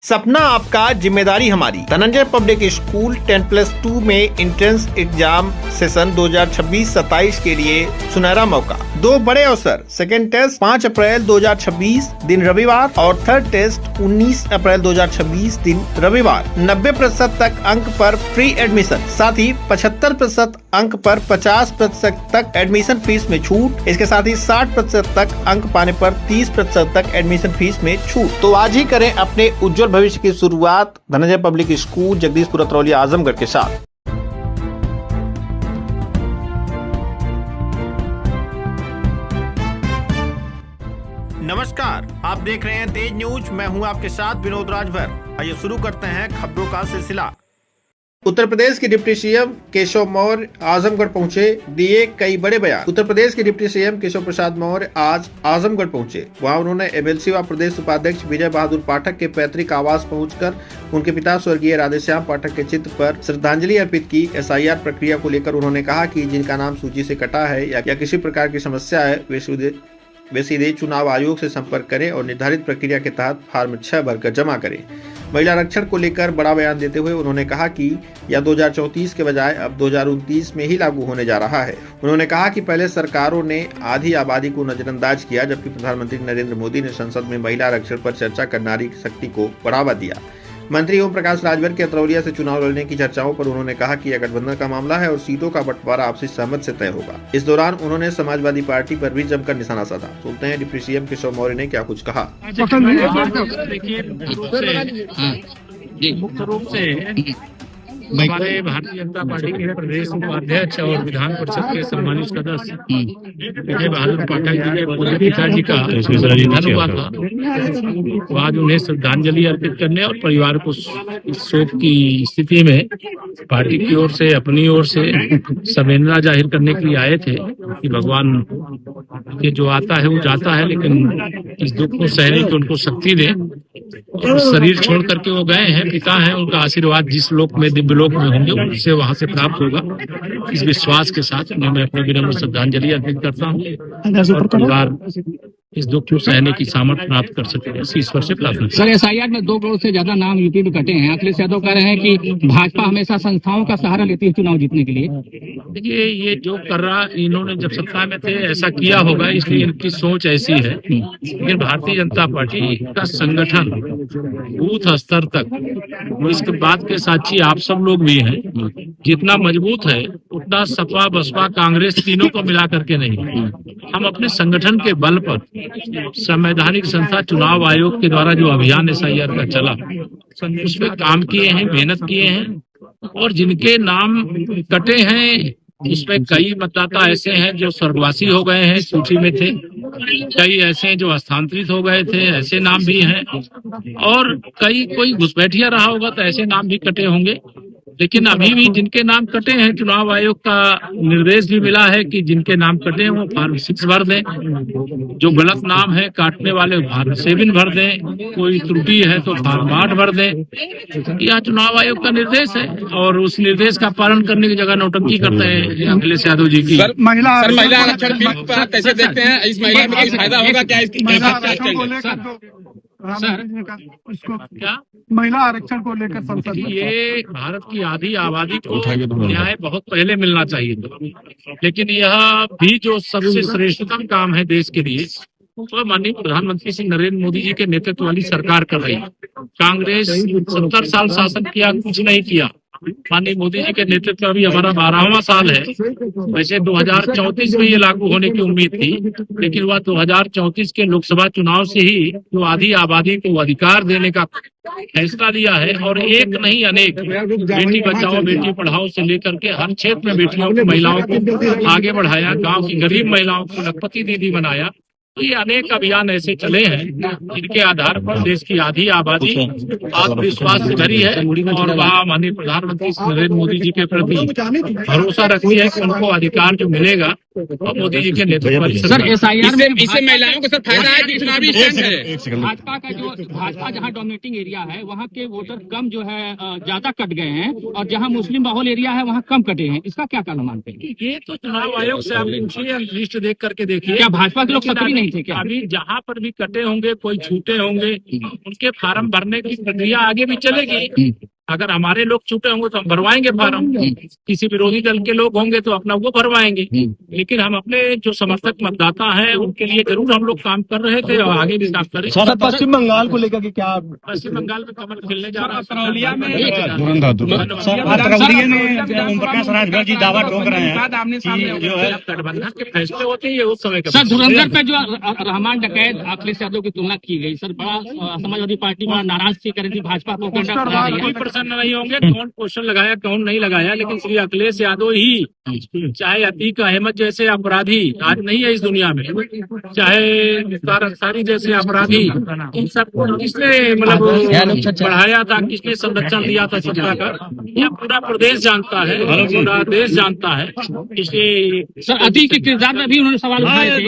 सपना आपका, जिम्मेदारी हमारी। धनंजय पब्लिक स्कूल 10+2 में एंट्रेंस एग्जाम सेशन 2026-27 के लिए सुनहरा मौका। दो बड़े अवसर, सेकेंड टेस्ट 5 अप्रैल 2026 दिन रविवार और थर्ड टेस्ट 19 अप्रैल 2026 दिन रविवार। 90% तक अंक पर फ्री एडमिशन, साथ ही 75% अंक पर 50% तक एडमिशन फीस में छूट। इसके साथ ही 60% तक अंक पाने पर 30% तक एडमिशन फीस में छूट। तो आज ही करें अपने उज्जवल भविष्य की शुरुआत धनंजय पब्लिक स्कूल जगदीशपुर अतरौली आजमगढ़ के साथ। नमस्कार, आप देख रहे हैं तेज न्यूज। मैं हूं आपके साथ विनोद राजभर। आइए शुरू करते हैं खबरों का सिलसिला। उत्तर प्रदेश के डिप्टी सीएम केशव मौर्य आजमगढ़ पहुंचे, दिए कई बड़े बयान। उत्तर प्रदेश के डिप्टी सीएम केशव प्रसाद मौर्य आज आजमगढ़ पहुंचे। वहां उन्होंने एमएलसी व प्रदेश उपाध्यक्ष विजय बहादुर पाठक के पैतृक आवास पहुंचकर उनके पिता स्वर्गीय राधेश्याम पाठक के चित्र पर श्रद्धांजलि अर्पित की। एसआईआर प्रक्रिया को लेकर उन्होंने कहा कि जिनका नाम सूची से कटा है या किसी प्रकार की समस्या है वे सीधे चुनाव आयोग से संपर्क करें और निर्धारित प्रक्रिया के तहत फॉर्म 6 भरकर जमा करें। महिला आरक्षण को लेकर बड़ा बयान देते हुए उन्होंने कहा कि यह 2034 के बजाय अब 2029 में ही लागू होने जा रहा है। उन्होंने कहा कि पहले सरकारों ने आधी आबादी को नजरअंदाज किया, जबकि प्रधानमंत्री नरेंद्र मोदी ने संसद में महिला आरक्षण पर चर्चा कर नारी शक्ति को बढ़ावा दिया। मंत्री ओम प्रकाश राजभर के अतरौलिया से चुनाव लड़ने की चर्चाओं पर उन्होंने कहा कि यह गठबंधन का मामला है और सीटों का बंटवारा आपसी सहमति से तय होगा। इस दौरान उन्होंने समाजवादी पार्टी पर भी जमकर निशाना साधा। सुनते हैं डिप्टी सीएम केशव मौर्य ने क्या कुछ कहा। मुख्य रूप से हमारे भारतीय जनता पार्टी के प्रदेश उपाध्यक्ष और विधान परिषद के सम्मानित सदस्य विजय बहादुर पाठक जी के पूरे पिताजी का निधन हुआ था। तो आज उन्हें श्रद्धांजलि अर्पित करने और परिवार को इस शोक की स्थिति में पार्टी की ओर से, अपनी ओर से संवेदना जाहिर करने के लिए आए थे कि भगवान के जो आता है वो जाता है, लेकिन इस दुख को सहने की उनको शक्ति दे। और शरीर छोड़ करके वो गए हैं, पिता हैं, उनका आशीर्वाद जिस लोक में, दिव्य लोक में होंगे, उससे वहां से प्राप्त होगा। इस विश्वास के साथ मैं अपनी विनम्र श्रद्धांजलि अर्पित करता हूँ और परिवार इस दुख को सहने की सामर्थ्य प्राप्त कर सके, ईश्वर से प्रार्थना। सर, एसआईआर में 2 करोड़ से ज्यादा नाम यूपी में कटे हैं। अखिलेश यादव कह रहे हैं कि भाजपा हमेशा संस्थाओं का सहारा लेती है चुनाव जीतने के लिए। देखिए, ये जो कर रहा, इन्होंने जब सत्ता में थे ऐसा किया होगा, इसलिए इनकी सोच ऐसी है। लेकिन भारतीय जनता पार्टी का संगठन बूथ स्तर तक, इस बात के साक्षी आप सब लोग भी हैं, जितना मजबूत है उतना सपा, बसपा, कांग्रेस तीनों को मिला करके नहीं। हम अपने संगठन के बल पर संवैधानिक संस्था चुनाव आयोग के द्वारा जो अभियान एसआईआर का चला, उसमें काम किए हैं, मेहनत किए हैं। और जिनके नाम कटे हैं उसमें कई मतदाता ऐसे हैं जो स्वर्गवासी हो गए हैं, सूची में थे। कई ऐसे जो स्थानांतरित हो गए थे, ऐसे नाम भी हैं। और कोई घुसपैठिया रहा होगा तो ऐसे नाम भी कटे होंगे। लेकिन अभी भी जिनके नाम कटे हैं, चुनाव आयोग का निर्देश भी मिला है कि जिनके नाम कटे हैं वो फॉर्म 6 भर दें। जो गलत नाम है काटने वाले फॉर्म 7 भर दें। कोई त्रुटि है तो फॉर्म 8 भर दें। यह चुनाव आयोग का निर्देश है और उस निर्देश का पालन करने की जगह नौटंकी करते हैं अखिलेश यादव जी की। महिला आरक्षण बिल पर कैसे देखते हैं? इस महिला में कोई फायदा होगा क्या? क्या महिला आरक्षण को लेकर संसद में ये भारत की आधी आबादी को न्याय बहुत पहले मिलना चाहिए था, लेकिन यह भी जो सबसे श्रेष्ठतम काम है देश के लिए, तो माननीय प्रधानमंत्री श्री नरेंद्र मोदी जी के नेतृत्व वाली सरकार कर रही है। कांग्रेस 70 साल शासन किया, कुछ नहीं किया। माननीय मोदी जी के नेतृत्व अभी हमारा 12वां साल है। वैसे 2034 में ये लागू होने की उम्मीद थी, लेकिन वह 2034 के लोकसभा चुनाव से ही जो आधी आबादी को अधिकार देने का फैसला लिया है। और एक नहीं अनेक, बेटी बचाओ बेटी पढ़ाओ से लेकर के हर क्षेत्र में बेटियों को, महिलाओं को आगे बढ़ाया। गांव की गरीब महिलाओं को लखपति दीदी बनाया। तो ये अनेक अभियान ऐसे चले हैं जिनके आधार पर देश की आधी आबादी आत्मविश्वास से भरी है और वहाँ माननीय प्रधानमंत्री नरेंद्र मोदी जी के प्रति भरोसा रखती है कि उनको अधिकार जो मिलेगा और मोदी जी के नेतृत्व। सर, एसआईआर में इससे महिलाओं को सर फायदा है कि चुनावी स्टैंड है? भाजपा जहाँ डोमिनेटिंग एरिया है वहाँ के वोटर कम जो है ज्यादा कट गए हैं, और जहाँ मुस्लिम बहुल एरिया है वहाँ कम कटे हैं। इसका क्या कारण मानते हैं? ये तो चुनाव आयोग से आप पूछिए, लिस्ट देख करके देखिए। क्या भाजपा के लोग सक्रिय नहीं थे क्या? अभी जहाँ पर भी कटे होंगे, कोई छूटे होंगे, उनके फार्म भरने की प्रक्रिया आगे भी चलेगी। अगर हमारे लोग छूटे होंगे तो हम भरवाएंगे फार्म, किसी विरोधी दल के लोग होंगे तो अपना वो भरवाएंगे। लेकिन हम अपने जो समर्थक मतदाता हैं उनके लिए जरूर हम लोग काम कर रहे थे और आगे भी काम करें। सर, पश्चिम बंगाल को लेकर के क्या? पश्चिम बंगाल में कमल खिलने जा रहा है। तरौलिया में तरौलिया में ओम प्रकाश राजभर जी दावा ठोक रहे हैं कि जो है गठबंधन के फैसले होते हैं ये उस समय के। सर, धुरंधर पे जो रहमान डकैत अखिलेश यादव की तुलना की गई, सर बड़ा समाजवादी पार्टी बड़ा नाराज थी, कह रही थी भाजपा को कोई प्रश्न नहीं होंगे कौन क्वेश्चन लगाया कौन नहीं लगाया, लेकिन श्री अखिलेश यादव ही, चाहे अतीक अहमद जैसे अपराधी आज नहीं है इस दुनिया में, चाहे मुख्तार अंसारी जैसे अपराधी, इन सबको किसने मतलब बढ़ाया था, किसने संरक्षण दिया था सत्ता का, यह पूरा प्रदेश जानता है, पूरा देश जानता है। इसलिए सर अतीक के किरदार में भी उन्होंने सवाल उठाए थे।